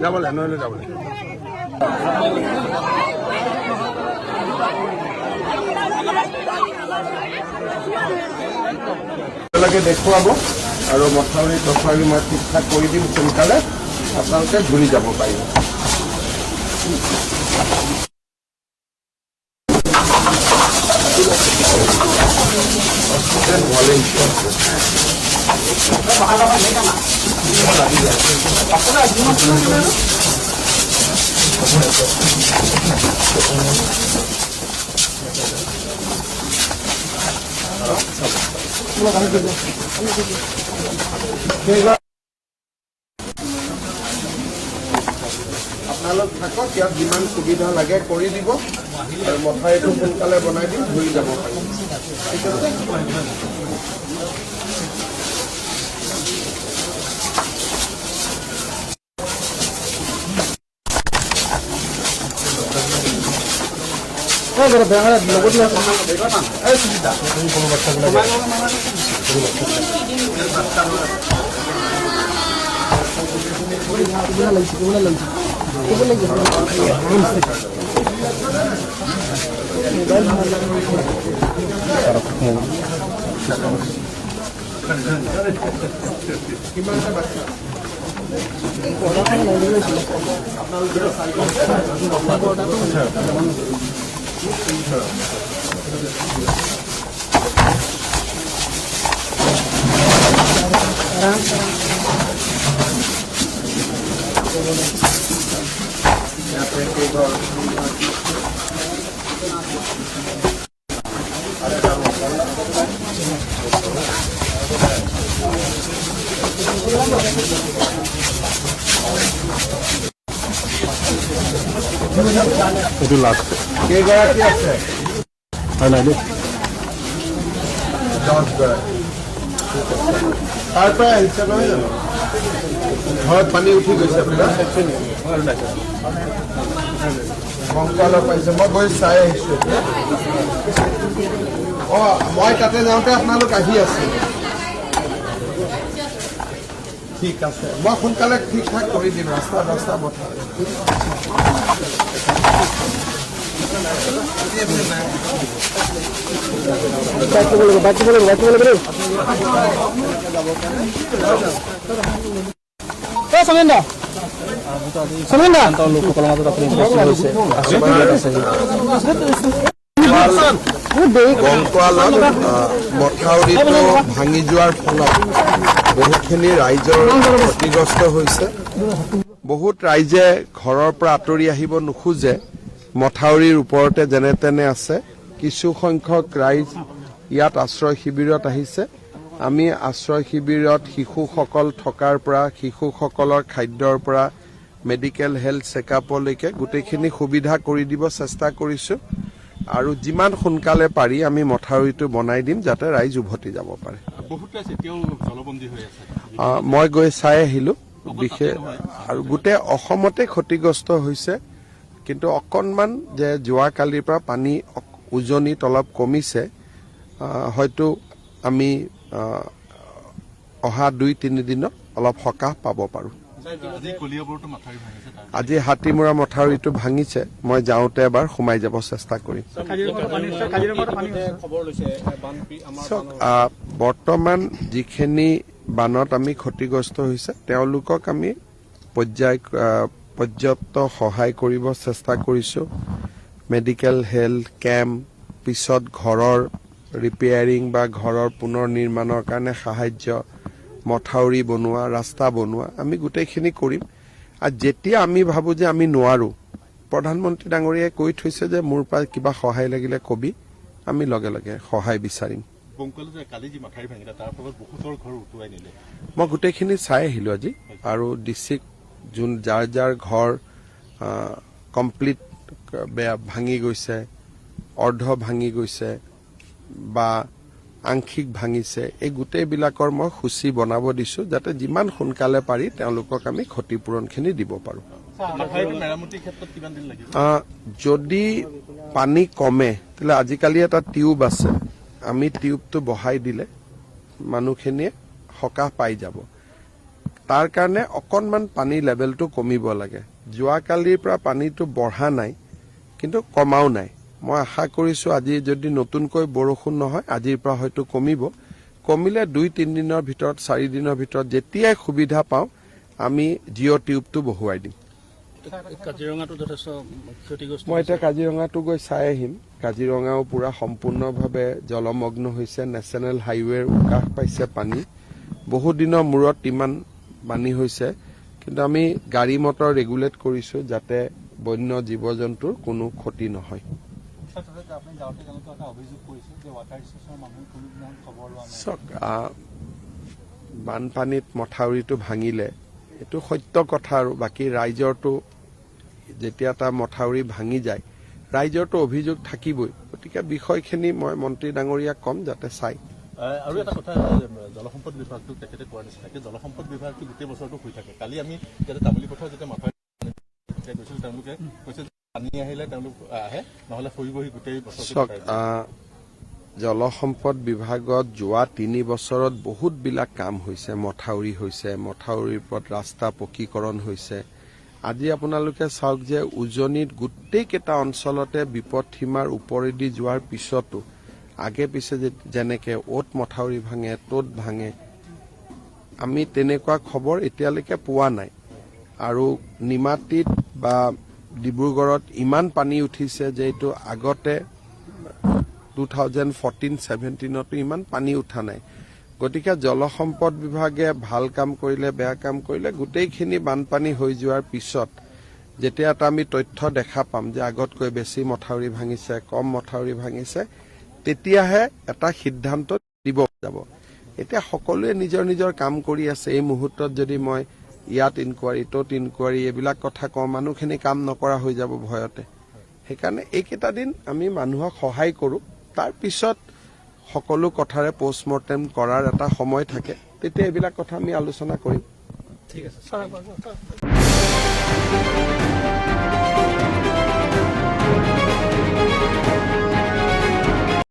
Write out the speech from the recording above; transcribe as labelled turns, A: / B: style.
A: যাবলে নহলে যাবলে দেখুৱাব আৰু মথাউৰি তথাউৰি মই ঠিক ঠাক কৰি দিম সোনকালে আপোনালোকে ঘূৰি যাব পাৰিব। আপোনালোক থাকক, ইয়াত যিমান সুবিধা লাগে কৰি দিব আৰু মথাউৰিটো সোনকালে বনাই দিম, ঘূৰি যাব পাৰিম। ঠিক আছে। এইটো লাষ্ট কেইগৰাকী আছে? তাৰ পৰা আহিছে নহয় জানো? ঘৰত পানী উঠি গৈছে কংকালৰ পাইছে। মই গৈ চাই আহিছো। মই তাতে যাওঁতে আপোনালোক আহি আছে। ঠিক আছে, মই সোনকালে ঠিক ঠাক কৰি দিম ৰাস্তা মথাউৰি। মথাউৰিটো ভাঙি যোৱাৰ ফলত বহুতখিনি ৰাইজৰ ক্ষতিগ্ৰস্ত হৈছে। বহুত ৰাইজে ঘৰৰ পৰা আঁতৰি আহিব নোখোজে, মথাউৰিৰ ওপৰতে যেনে তেনে আছে। কিছু সংখ্যক ৰাইজ ইয়াত আশ্ৰয় শিবিৰত আহিছে। আমি আশ্ৰয় শিবিৰত শিশুসকল থকাৰ পৰা, শিশুসকলৰ খাদ্যৰ পৰা মেডিকেল হেল্থ চেকআপলৈকে গোটেইখিনি সুবিধা কৰি দিব চেষ্টা কৰিছোঁ আৰু যিমান সোনকালে পাৰি আমি মথাউৰিটো বনাই দিম যাতে ৰাইজ উভতি যাব পাৰে। মই গৈ চাই আহিলোঁ। বিশেষ আৰু গোটেই অসমতে ক্ষতিগ্ৰস্ত হৈছে, কিন্তু অকণমান যে যোৱাকালিৰ পৰা পানী উজনিত অলপ কমিছে, হয়তো আমি অহা 2-3 দিনত অলপ সকাহ পাব পাৰোঁ। আজি হাতীমূৰা মথাউৰিটো ভাঙিছে, মই যাওঁতে এবাৰ সোমাই যাব চেষ্টা কৰিম। বৰ্তমান যিখিনি বানত আমি ক্ষতিগ্ৰস্ত হৈছে তেওঁলোকক আমি পৰ্যাপ্ত সহায় কৰিব চেষ্টা কৰিছোঁ। মেডিকেল হেল্থ কেম্প, পিছত ঘৰৰ ৰিপেয়াৰিং বা ঘৰৰ পুনৰ নিৰ্মাণৰ কাৰণে সাহায্য, মথাউৰি বনোৱা, ৰাস্তা বনোৱা, আমি গোটেইখিনি কৰিম। আৰু যেতিয়া আমি ভাবোঁ যে আমি নোৱাৰোঁ, প্ৰধানমন্ত্ৰী ডাঙৰীয়াই কৈ থৈছে যে মোৰ পৰা কিবা সহায় লাগিলে কবি, আমি লগে লগে সহায় বিচাৰিম। মই গোটেইখিনি চাই আহিলোঁ আজি, আৰু ডিষ্ট্ৰিক্ট যাৰ যাৰ ঘৰ কমপ্লিট বেয়া ভাঙি গৈছে, অৰ্ধ ভাঙি গৈছে বা আংশিক ভাঙিছে, এই গোটেইবিলাকৰ মই সূচী বনাব দিছোঁ, যাতে যিমান সোনকালে পাৰি তেওঁলোকক আমি ক্ষতিপূৰণখিনি দিব পাৰোঁ। যদি পানী কমে তেতিয়াহ'লে আজিকালি এটা টিউব আছে, আমি টিউবটো বহাই দিলে মানুহখিনিয়ে সকাহ পাই যাব। তাৰ কাৰণে অকণমান পানী লেভেলটো কমিব লাগে। যোৱাকালিৰ পৰা পানীটো বঢ়া নাই, কিন্তু কমাও নাই। মই আশা কৰিছোঁ আজি যদি নতুনকৈ বৰষুণ নহয়, আজিৰ পৰা হয়তো কমিব। কমিলে 2-3 দিনৰ ভিতৰত, 4 দিনৰ ভিতৰত যেতিয়াই সুবিধা পাওঁ আমি জিঅ' টিউবটো বহুৱাই দিম। মই এতিয়া কাজিৰঙাটো গৈ চাই আহিম। কাজিৰঙাও পুৰা সম্পূৰ্ণভাৱে জলমগ্ন হৈছে, নেশ্যনেল হাইৱেৰ উকাষ পাইছে পানী। বহু দিনৰ মূৰত ইমান পানী হৈছে, কিন্তু আমি গাড়ী মটৰ ৰেগুলেট কৰিছোঁ যাতে বন্য জীৱ জন্তুৰ কোনো ক্ষতি নহয়। বানপানীত মথাউৰিটো ভাঙিলে এইটো সত্য কথা, আৰু বাকী ৰাইজৰটো যেতিয়া এটা মথাউৰি ভাঙি যায় ৰাইজৰটো অভিযোগ থাকিবই। গতিকে বিষয়খিনি মই মন্ত্ৰী ডাঙৰীয়াক ক'ম যাতে চাই।
B: আৰু এটা কথা, জলসম্পদ বিভাগটোক তেখেতে কোৱাৰ নিচিনাকে জলসম্পদ বিভাগটো গোটেই বছৰটো শুই থাকে। কালি আমি যাতে তামুলী পথাৰত যেতিয়া মথাউৰি গৈছিল, তেওঁলোকে কৈছে পানী আহিলে তেওঁলোক আহে, নহ'লে শুই গোটেই বছৰটো।
A: জলসম্পদ বিভাগত যোৱা 3 বছৰত বহুতবিলাক কাম হৈছে, মথাউৰি হৈছে, মথাউৰিৰ ওপৰত ৰাস্তা পকীকৰণ হৈছে। আজি আপোনালোকে চাওক যে উজনিত গোটেইকেইটা অঞ্চলতে বিপদ সীমাৰ ওপৰেদি যোৱাৰ পিছতো আগে পিছে যেনেকে অ'ত মথাউৰি ভাঙে ত'ত ভাঙে, আমি তেনেকুৱা খবৰ এতিয়ালৈকে পোৱা নাই। আৰু নিমাতীত বা ডিব্ৰুগড়ত ইমান পানী উঠিছে যে এইটো আগতে 2014-17তো ইমান পানী উঠা নাই। গতিকে জলসম্পদ বিভাগে ভাল কাম কৰিলে বেয়া কাম কৰিলে, গোটেইখিনি বানপানী হৈ যোৱাৰ পিছত যেতিয়া এটা আমি তথ্য দেখা পাম যে আগতকৈ বেছি মথাউৰি ভাঙিছে, কম মথাউৰি ভাঙিছে, তেতিয়াহে এটা সিদ্ধান্ত দিব যাব। এতিয়া সকলোৱে নিজৰ নিজৰ কাম কৰি আছে। এই মুহূৰ্তত যদি মই ইয়াত ইনকুৱাৰী ত'ত ইনকুৱাৰী এইবিলাক কথা কওঁ, মানুহখিনি কাম নকৰা হৈ যাব ভয়তে। সেইকাৰণে এইকেইটা দিন আমি মানুহক সহায় কৰোঁ, তাৰ পিছত সকলো কথাৰে পষ্টমৰ্টেম কৰাৰ এটা সময় থাকে, তেতিয়া এইবিলাক কথা আমি আলোচনা কৰিম। ঠিক আছে।